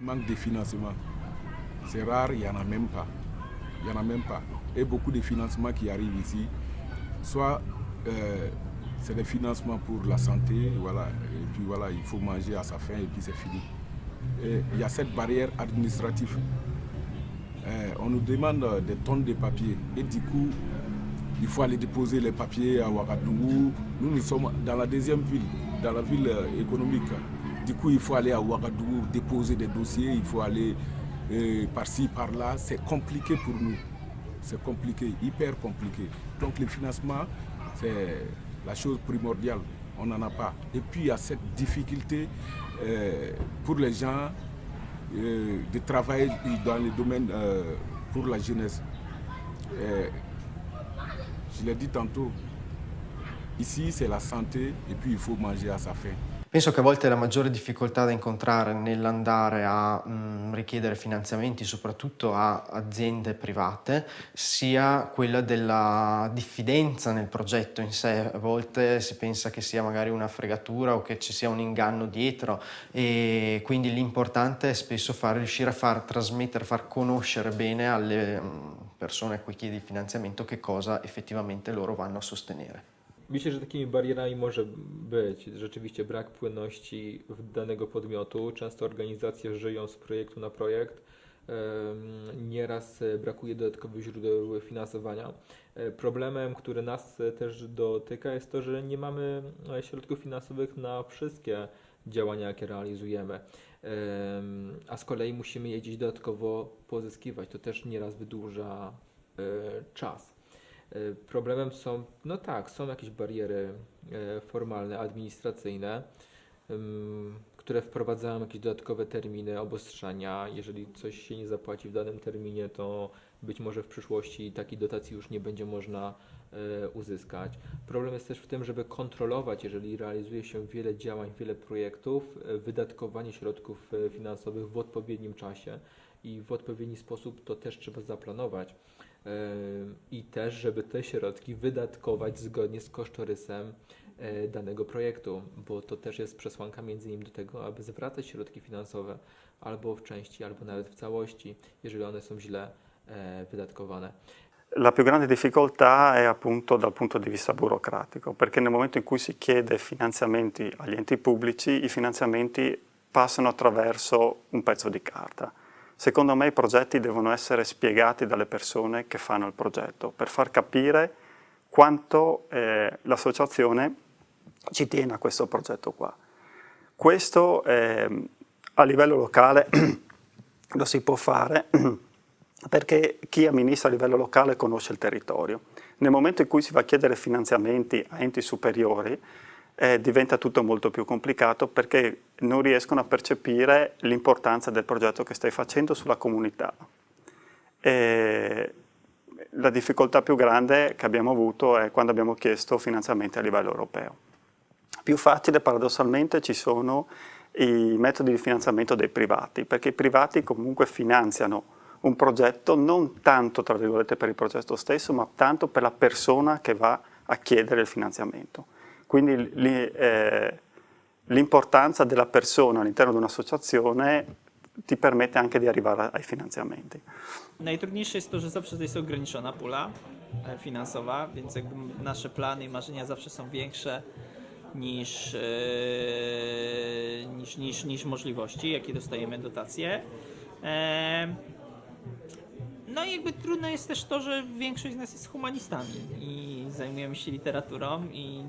Il manque de financement, c'est rare, il n'y en a même pas. Il n'y en a même pas. Et beaucoup de financements qui arrivent ici, soit c'est des financements pour la santé, voilà, et puis voilà, il faut manger à sa faim et puis c'est fini. Et il y a cette barrière administrative. On nous demande des tonnes de papiers et du coup, il faut aller déposer les papiers à Ouagadougou. Nous sommes dans la deuxième ville, dans la ville économique. Du coup, il faut aller à Ouagadougou, déposer des dossiers, il faut aller par-ci, par-là. C'est compliqué pour nous. C'est compliqué, hyper compliqué. Donc le financement, c'est la chose primordiale. On n'en a pas. Et puis il y a cette difficulté pour les gens de travailler dans le domaine pour la jeunesse. Je l'ai dit tantôt, ici c'est la santé et puis il faut manger à sa faim. Penso che a volte la maggiore difficoltà da incontrare nell'andare a richiedere finanziamenti, soprattutto a aziende private, sia quella della diffidenza nel progetto in sé. A volte si pensa che sia magari una fregatura o che ci sia un inganno dietro, e quindi l'importante è spesso riuscire a far trasmettere, far conoscere bene alle persone a cui chiedi il finanziamento che cosa effettivamente loro vanno a sostenere. Myślę, że takimi barierami może być rzeczywiście brak płynności danego podmiotu. Często organizacje żyją z projektu na projekt. Nieraz brakuje dodatkowych źródeł finansowania. Problemem, który nas też dotyka, jest to, że nie mamy środków finansowych na wszystkie działania, jakie realizujemy. A z kolei musimy je gdzieś dodatkowo pozyskiwać. To też nieraz wydłuża czas. Problemem są, no tak, są jakieś bariery formalne, administracyjne, które wprowadzają jakieś dodatkowe terminy obostrzenia. Jeżeli coś się nie zapłaci w danym terminie, to być może w przyszłości takiej dotacji już nie będzie można uzyskać. Problem jest też w tym, żeby kontrolować, jeżeli realizuje się wiele działań, wiele projektów, wydatkowanie środków finansowych w odpowiednim czasie i w odpowiedni sposób to też trzeba zaplanować. I też, żeby te środki wydatkować zgodnie z kosztorysem danego projektu, bo to też jest przesłanka między innymi do tego, aby zwracać środki finansowe albo w części, albo nawet w całości, jeżeli one są źle wydatkowane. La più grande difficoltà è appunto dal punto di vista burocratico, perché nel momento in cui si chiede finanziamenti agli enti pubblici, i finanziamenti passano attraverso un pezzo di carta. Secondo me i progetti devono essere spiegati dalle persone che fanno il progetto, per far capire quanto l'associazione ci tiene a questo progetto qua. Questo a livello locale lo si può fare perché chi amministra a livello locale conosce il territorio. Nel momento in cui si va a chiedere finanziamenti a enti superiori, diventa tutto molto più complicato perché non riescono a percepire l'importanza del progetto che stai facendo sulla comunità. La difficoltà più grande che abbiamo avuto è quando abbiamo chiesto finanziamenti a livello europeo. Più facile paradossalmente ci sono i metodi di finanziamento dei privati, perché i privati comunque finanziano un progetto non tanto tra virgolette per il progetto stesso, ma tanto per la persona che va a chiedere il finanziamento. Quindi l'importanza della persona all'interno di un'associazione ti permette anche di arrivare ai finanziamenti. Najtrudniejsze jest to, że zawsze jest ograniczona pula finansowa, więc jakby nasze plany i marzenia zawsze są większe niż możliwości, jakie dostajemy dotacje. No i jakby trudne jest też to, że większość z nas jest humanistami i zajmujemy się literaturą i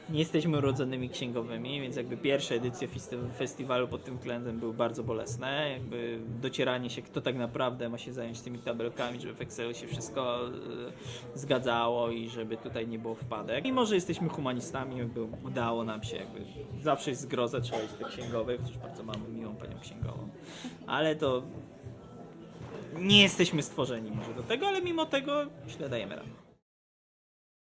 nie jesteśmy urodzonymi księgowymi, więc jakby pierwsze edycje festiwalu pod tym względem były bardzo bolesne. Jakby docieranie się, kto tak naprawdę ma się zająć tymi tabelkami, żeby w Excelu się wszystko zgadzało i żeby tutaj nie było wpadek. Mimo że jesteśmy humanistami, jakby udało nam się, jakby zawsze jest zgroza, trzeba iść do księgowych, chociaż bardzo mamy miłą panią księgową. Ale to nie jesteśmy stworzeni może do tego, ale mimo tego źle dajemy radę.